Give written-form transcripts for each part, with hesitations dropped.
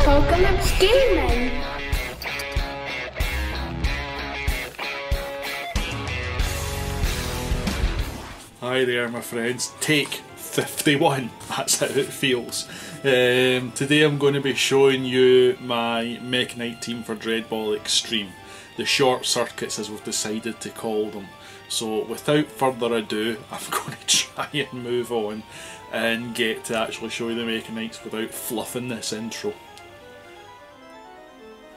Apocalypse Gaming. Hi there my friends, take 51, that's how it feels. Today I'm going to be showing you my Mechanite team for Dreadball Xtreme, the short circuits as we've decided to call them. So without further ado, I'm going to try and move on and get to actually show you the Mechanites without fluffing this intro.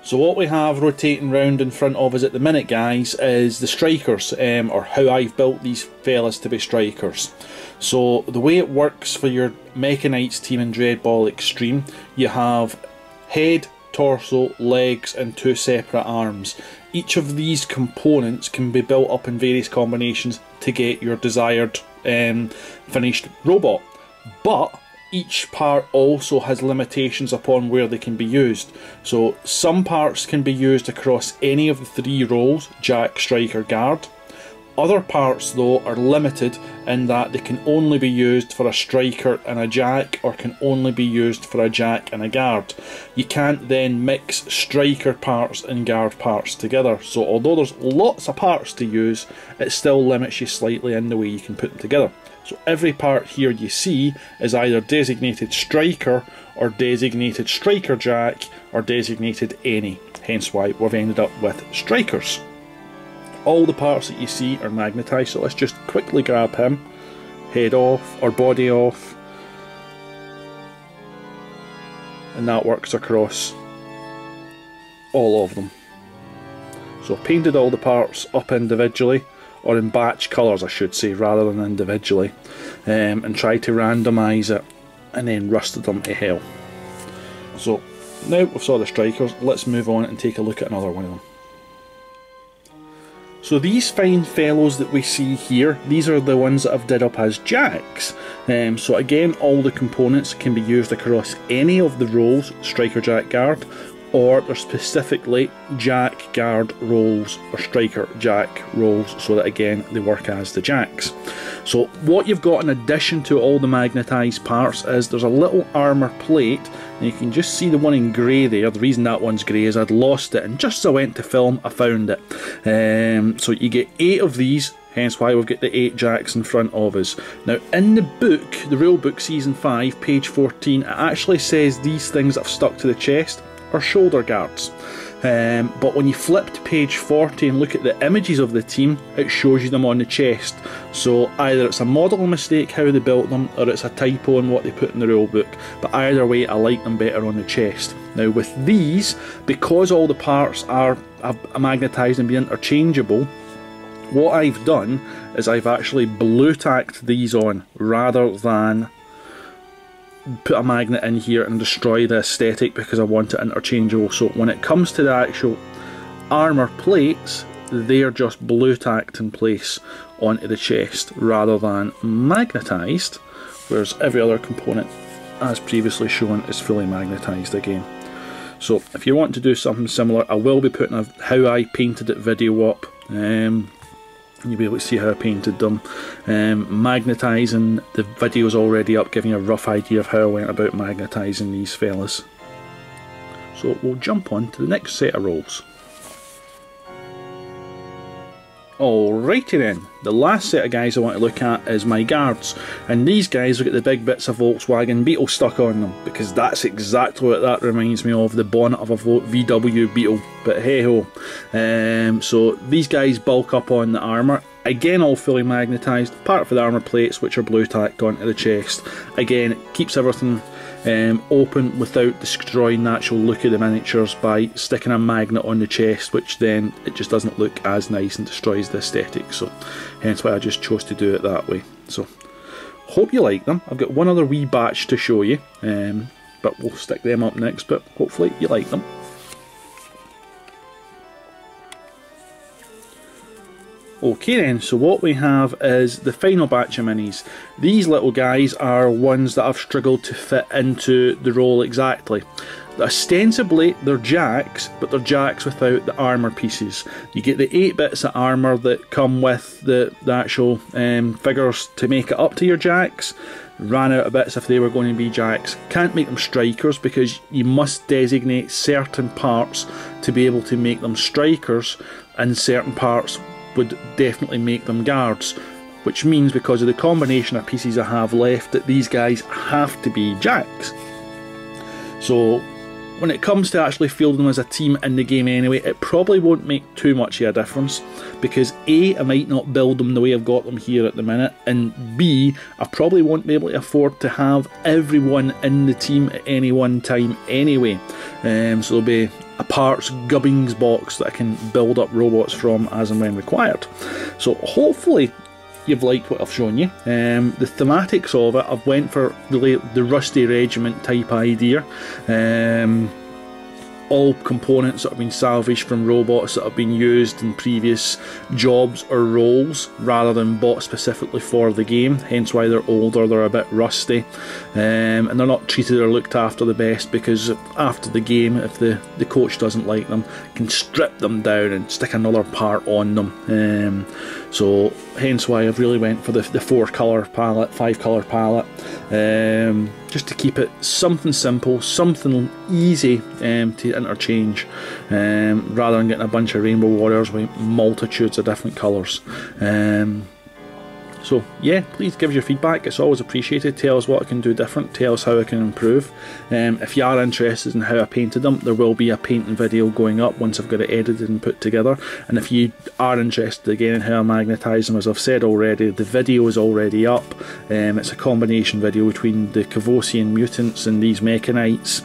So what we have rotating round in front of us at the minute, guys, is the strikers, or how I've built these fellas to be strikers. So the way it works for your Mechanites team in Dreadball Xtreme, you have head, torso, legs and two separate arms. Each of these components can be built up in various combinations to get your desired finished robot. But each part also has limitations upon where they can be used. So some parts can be used across any of the three roles, Jack, Striker, Guard. Other parts though are limited in that they can only be used for a Striker and a Jack, or can only be used for a Jack and a Guard. You can't then mix Striker parts and Guard parts together. So although there's lots of parts to use, it still limits you slightly in the way you can put them together. So every part here you see is either designated Striker or designated Striker Jack or designated any, hence why we've ended up with Strikers. All the parts that you see are magnetised, so let's just quickly grab him, head off or body off, and that works across all of them. So I've painted all the parts up individually, or in batch colours I should say, rather than individually, and tried to randomise it and then rusted them to hell. So now we've saw the strikers, let's move on and take a look at another one of them. So these fine fellows that we see here, these are the ones that I've did up as Jacks. So again, all the components can be used across any of the roles, Striker, Jack, Guard, or they're specifically Jack, Guard roles or Striker, Jack roles, so that again they work as the Jacks. So what you've got in addition to all the magnetised parts is there's a little armour plate, and you can just see the one in grey there. The reason that one's grey is I'd lost it, and just as I went to film I found it. So you get 8 of these, hence why we've got the 8 Jacks in front of us. Now in the book, the rule book season 5, page 14, it actually says these things that have stuck to the chest are shoulder guards. But when you flip to page 40 and look at the images of the team, it shows you them on the chest. So either it's a model mistake how they built them, or it's a typo in what they put in the rule book. But either way, I like them better on the chest. Now with these, because all the parts are magnetised and be interchangeable, what I've done is I've actually blue tacked these on rather than put a magnet in here and destroy the aesthetic, because I want it interchangeable. So when it comes to the actual armour plates, they're just blue tacked in place onto the chest rather than magnetised, whereas every other component as previously shown is fully magnetised again. So if you want to do something similar, I will be putting a how I painted it video up. You'll be able to see how I painted them. Magnetising, the video's already up, giving you a rough idea of how I went about magnetising these fellas. So we'll jump on to the next set of rolls. Alrighty then, the last set of guys I want to look at is my guards, and these guys will get the big bits of Volkswagen Beetle stuck on them, because that's exactly what that reminds me of, the bonnet of a VW Beetle, but hey ho. So these guys bulk up on the armour, again all fully magnetised, apart from the armour plates which are blue tacked onto the chest. Again, it keeps everything open without destroying the actual look of the miniatures by sticking a magnet on the chest, which then it just doesn't look as nice and destroys the aesthetic. So hence why I just chose to do it that way. So hope you like them. I've got one other wee batch to show you, but we'll stick them up next, but hopefully you like them. Okay then, so what we have is the final batch of minis. These little guys are ones that I've struggled to fit into the role exactly. Ostensibly they're Jacks, but they're Jacks without the armour pieces. You get the 8 bits of armour that come with the actual figures to make it up to your Jacks. ran out of bits if they were going to be jacks. Can't make them strikers because you must designate certain parts to be able to make them strikers, and certain parts would definitely make them guards, which means because of the combination of pieces I have left that these guys have to be jacks. So when it comes to actually fielding them as a team in the game anyway, it probably won't make too much of a difference, because A, I might not build them the way I've got them here at the minute, and B, I probably won't be able to afford to have everyone in the team at any one time anyway. So there'll be a parts gubbins box that I can build up robots from as and when required. So hopefully you've liked what I've shown you. The thematics of it, I've went for really the Rusty Regiment type idea. All components that have been salvaged from robots that have been used in previous jobs or roles rather than bought specifically for the game, hence why they're older, they're a bit rusty, and they're not treated or looked after the best, because after the game, if the coach doesn't like them, can strip them down and stick another part on them. So hence why I've really went for the 4 colour palette, 5 colour palette, just to keep it something simple, something easy to interchange, rather than getting a bunch of Rainbow Warriors with multitudes of different colours. So yeah, please give us your feedback, it's always appreciated. Tell us what I can do different, tell us how I can improve. If you are interested in how I painted them, there will be a painting video going up once I've got it edited and put together. And if you are interested again in how I magnetise them, as I've said already, the video is already up. It's a combination video between the Kavosian mutants and these Mechanites,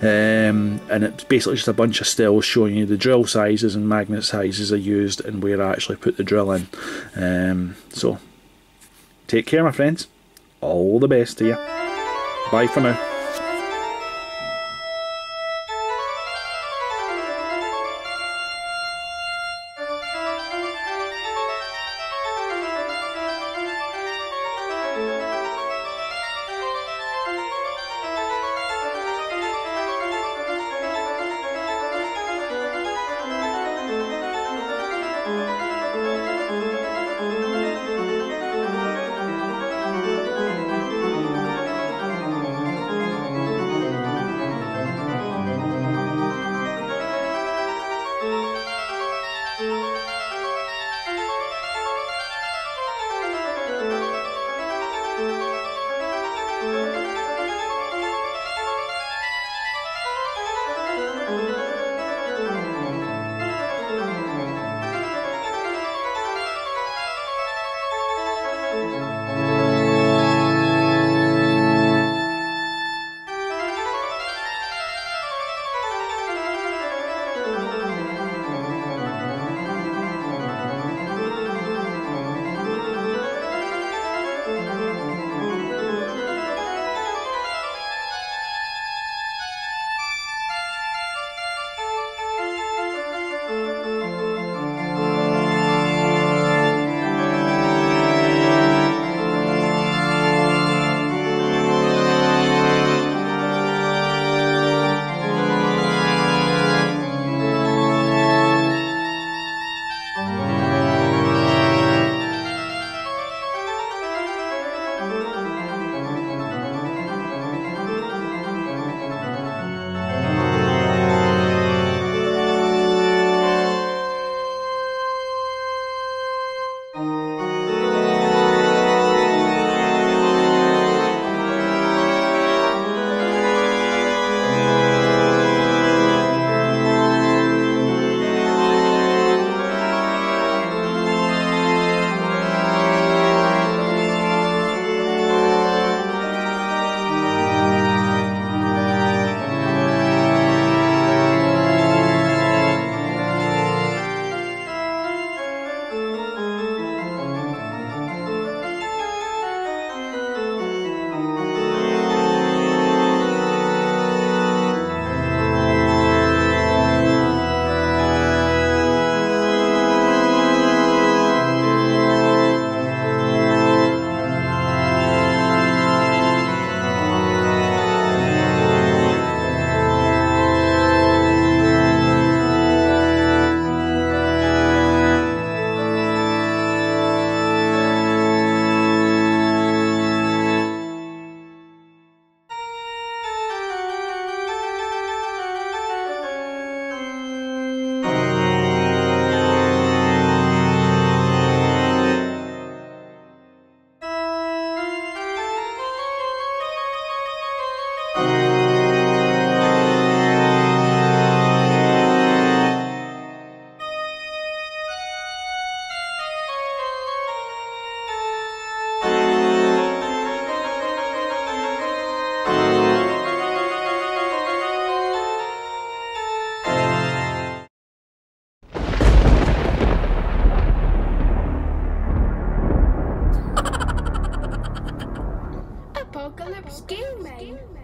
and it's basically just a bunch of stills showing you the drill sizes and magnet sizes I used and where I actually put the drill in. So take care, my friends. All the best to you. Bye for now. Phillips Gaming.